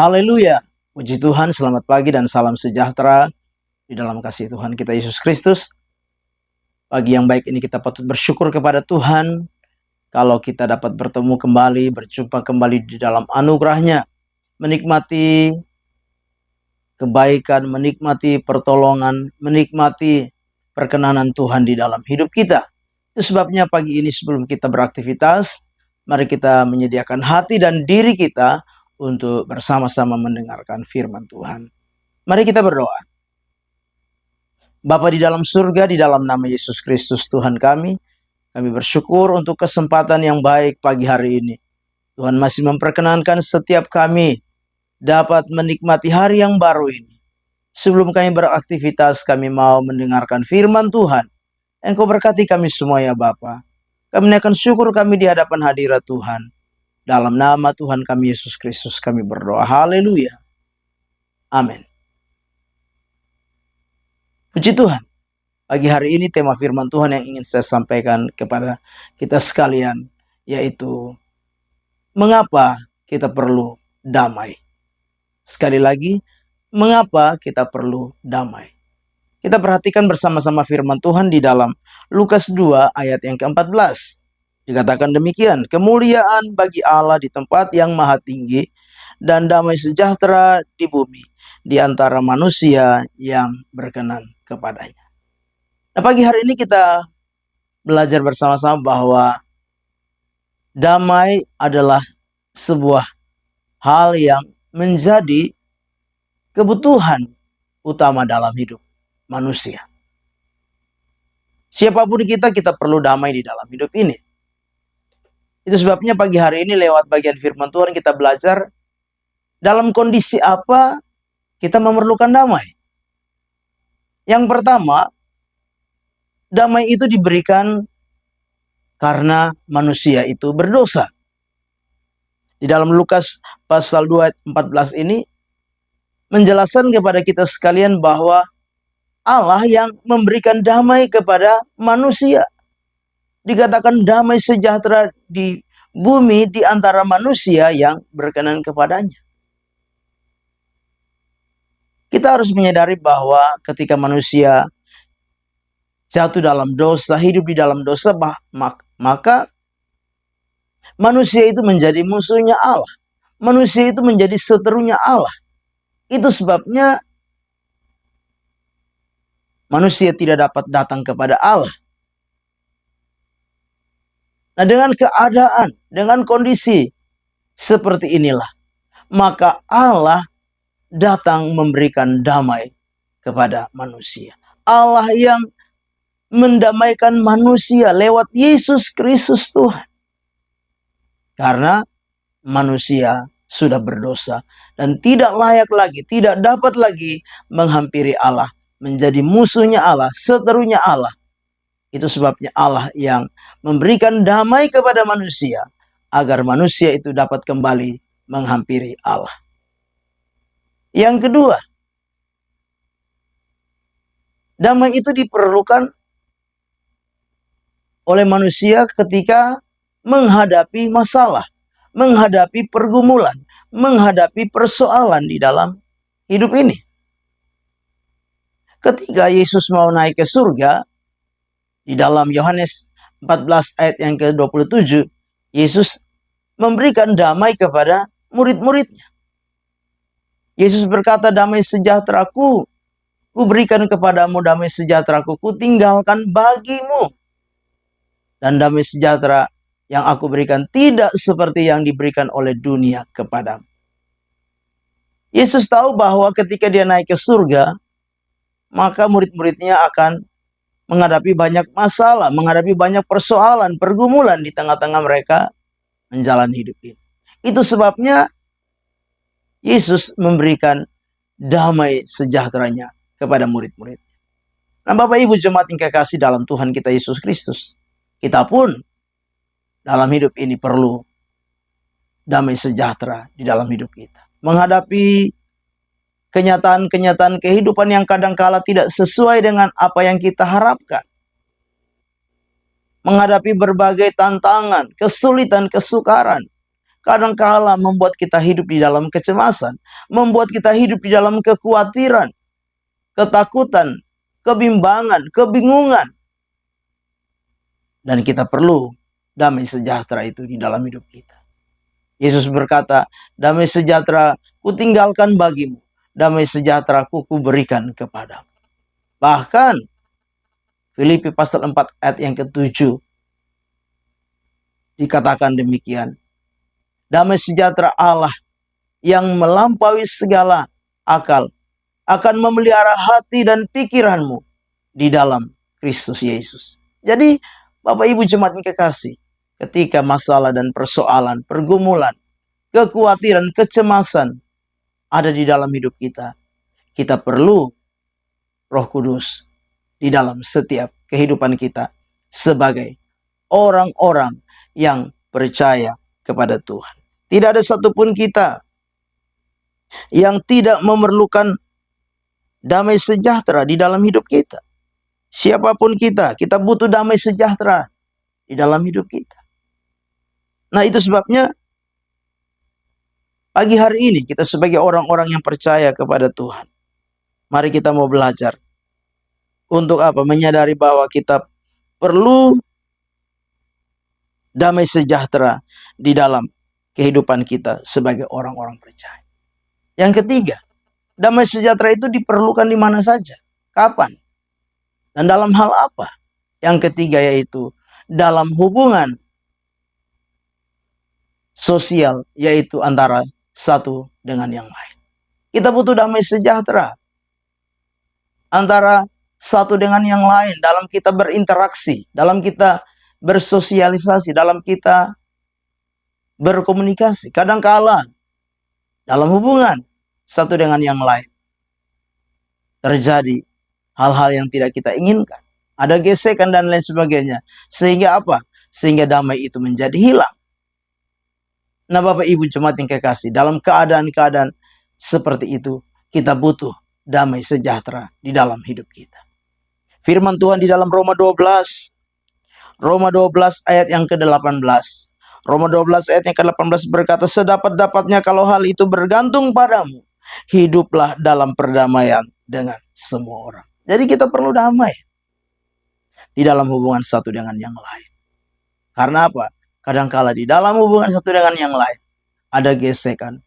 Haleluya. Puji Tuhan, selamat pagi dan salam sejahtera di dalam kasih Tuhan kita Yesus Kristus. Pagi yang baik ini kita patut bersyukur kepada Tuhan kalau kita dapat bertemu kembali, berjumpa kembali di dalam anugerah-Nya, menikmati kebaikan, menikmati pertolongan, menikmati perkenanan Tuhan di dalam hidup kita. Itu sebabnya pagi ini sebelum kita beraktivitas, mari kita menyediakan hati dan diri kita untuk bersama-sama mendengarkan firman Tuhan. Mari kita berdoa. Bapa di dalam surga, di dalam nama Yesus Kristus Tuhan kami bersyukur untuk kesempatan yang baik pagi hari ini. Tuhan masih memperkenankan setiap kami dapat menikmati hari yang baru ini. Sebelum kami beraktivitas, kami mau mendengarkan firman Tuhan. Engkau berkati kami semua ya Bapa. Kami akan syukur kami di hadapan hadirat Tuhan. Dalam nama Tuhan kami Yesus Kristus kami berdoa. Haleluya. Amin. Puji Tuhan. Pagi hari ini tema firman Tuhan yang ingin saya sampaikan kepada kita sekalian, yaitu mengapa kita perlu damai. Sekali lagi, mengapa kita perlu damai. Kita perhatikan bersama-sama firman Tuhan di dalam Lukas 2 ayat yang ke-14. Dikatakan demikian, kemuliaan bagi Allah di tempat yang maha tinggi dan damai sejahtera di bumi di antara manusia yang berkenan kepadanya. Nah, pagi hari ini kita belajar bersama-sama bahwa damai adalah sebuah hal yang menjadi kebutuhan utama dalam hidup manusia. Siapapun kita perlu damai di dalam hidup ini. Itu sebabnya pagi hari ini lewat bagian firman Tuhan kita belajar dalam kondisi apa kita memerlukan damai. Yang pertama, damai itu diberikan karena manusia itu berdosa. Di dalam Lukas pasal 2 ayat 14 ini menjelaskan kepada kita sekalian bahwa Allah yang memberikan damai kepada manusia. Dikatakan damai sejahtera di bumi di antara manusia yang berkenan kepadanya. Kita harus menyadari bahwa ketika manusia jatuh dalam dosa, hidup di dalam dosa, maka manusia itu menjadi musuhnya Allah. Manusia itu menjadi seterunya Allah. Itu sebabnya manusia tidak dapat datang kepada Allah. Nah, dengan keadaan, dengan kondisi seperti inilah, maka Allah datang memberikan damai kepada manusia. Allah yang mendamaikan manusia lewat Yesus Kristus Tuhan. Karena manusia sudah berdosa dan tidak layak lagi, tidak dapat lagi menghampiri Allah, menjadi musuhnya Allah, seterunya Allah. Itu sebabnya Allah yang memberikan damai kepada manusia agar manusia itu dapat kembali menghampiri Allah. Yang kedua, damai itu diperlukan oleh manusia ketika menghadapi masalah, menghadapi pergumulan, menghadapi persoalan di dalam hidup ini. Ketika Yesus mau naik ke surga, di dalam Yohanes 14 ayat yang ke-27, Yesus memberikan damai kepada murid-muridnya. Yesus berkata, damai sejahteraku, ku berikan kepadamu damai sejahteraku, ku tinggalkan bagimu. Dan damai sejahtera yang aku berikan tidak seperti yang diberikan oleh dunia kepadamu. Yesus tahu bahwa ketika dia naik ke surga, maka murid-muridnya akan menghadapi banyak masalah, menghadapi banyak persoalan, pergumulan di tengah-tengah mereka menjalani hidup ini. Itu sebabnya Yesus memberikan damai sejahteranya kepada murid-murid. Nah, Bapak Ibu jemaat yang kekasih dalam Tuhan kita Yesus Kristus, kita pun dalam hidup ini perlu damai sejahtera di dalam hidup kita. Menghadapi kenyataan-kenyataan kehidupan yang kadangkala tidak sesuai dengan apa yang kita harapkan. Menghadapi berbagai tantangan, kesulitan, kesukaran. kadangkala membuat kita hidup di dalam kecemasan, membuat kita hidup di dalam kekhawatiran, ketakutan, kebimbangan, kebingungan. Dan kita perlu damai sejahtera itu di dalam hidup kita. Yesus berkata, damai sejahtera kutinggalkan bagimu, damai sejahtera ku berikan kepadamu. Bahkan Filipi pasal 4 ayat yang ke-7 dikatakan demikian. Damai sejahtera Allah yang melampaui segala akal akan memelihara hati dan pikiranmu di dalam Kristus Yesus. Jadi Bapak Ibu jemaat yang kekasih, ketika masalah dan persoalan, pergumulan, kekhawatiran, kecemasan ada di dalam hidup kita, kita perlu Roh Kudus di dalam setiap kehidupan kita sebagai orang-orang yang percaya kepada Tuhan. Tidak ada satupun kita yang tidak memerlukan damai sejahtera di dalam hidup kita. Siapapun kita butuh damai sejahtera di dalam hidup kita. Nah, itu sebabnya pagi hari ini kita sebagai orang-orang yang percaya kepada Tuhan, mari kita mau belajar. Untuk apa? Menyadari bahwa kita perlu damai sejahtera di dalam kehidupan kita sebagai orang-orang percaya. Yang ketiga, damai sejahtera itu diperlukan di mana saja, kapan, dan dalam hal apa. Yang ketiga yaitu dalam hubungan sosial, yaitu antara satu dengan yang lain. Kita butuh damai sejahtera antara satu dengan yang lain dalam kita berinteraksi, dalam kita bersosialisasi, dalam kita berkomunikasi. Kadangkala dalam hubungan satu dengan yang lain terjadi hal-hal yang tidak kita inginkan. Ada gesekan dan lain sebagainya. Sehingga apa? Sehingga damai itu menjadi hilang. Nah Bapak Ibu jemaat yang kekasih, dalam keadaan-keadaan seperti itu, kita butuh damai sejahtera di dalam hidup kita. Firman Tuhan di dalam Roma 12 ayat yang ke-18. Roma 12 ayat yang ke-18 berkata, sedapat-dapatnya kalau hal itu bergantung padamu, hiduplah dalam perdamaian dengan semua orang. Jadi kita perlu damai di dalam hubungan satu dengan yang lain. Karena apa? Kadangkala di dalam hubungan satu dengan yang lain ada gesekan,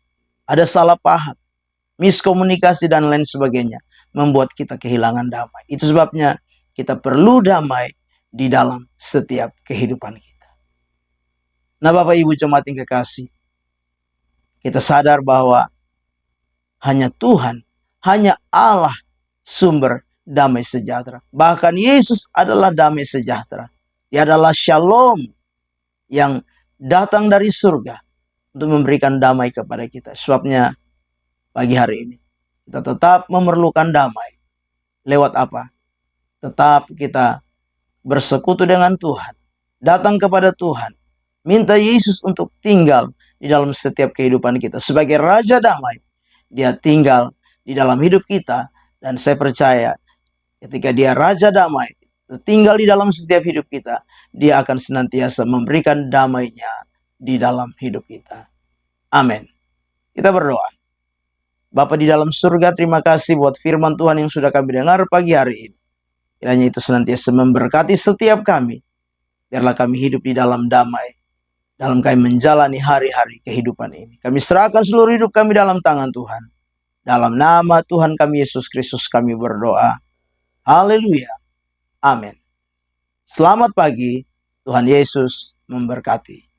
ada salah paham, miskomunikasi dan lain sebagainya, membuat kita kehilangan damai. Itu sebabnya kita perlu damai di dalam setiap kehidupan kita. Nah Bapak Ibu jemaat yang kekasih, kita sadar bahwa hanya Tuhan, hanya Allah sumber damai sejahtera. Bahkan Yesus adalah damai sejahtera. Dia adalah Shalom yang datang dari surga untuk memberikan damai kepada kita. Sebabnya pagi hari ini kita tetap memerlukan damai. Lewat apa? Tetap kita bersekutu dengan Tuhan, datang kepada Tuhan, minta Yesus untuk tinggal di dalam setiap kehidupan kita. Sebagai Raja Damai, Dia tinggal di dalam hidup kita. Dan saya percaya ketika Dia Raja Damai, tinggal di dalam setiap hidup kita, Dia akan senantiasa memberikan damai-Nya di dalam hidup kita. Amin. Kita berdoa. Bapa di dalam surga, terima kasih buat firman Tuhan yang sudah kami dengar pagi hari ini. Kiranya itu senantiasa memberkati setiap kami. Biarlah kami hidup di dalam damai, dalam kami menjalani hari-hari kehidupan ini. Kami serahkan seluruh hidup kami dalam tangan Tuhan. Dalam nama Tuhan kami Yesus Kristus kami berdoa. Haleluya. Amin. Selamat pagi. Tuhan Yesus memberkati.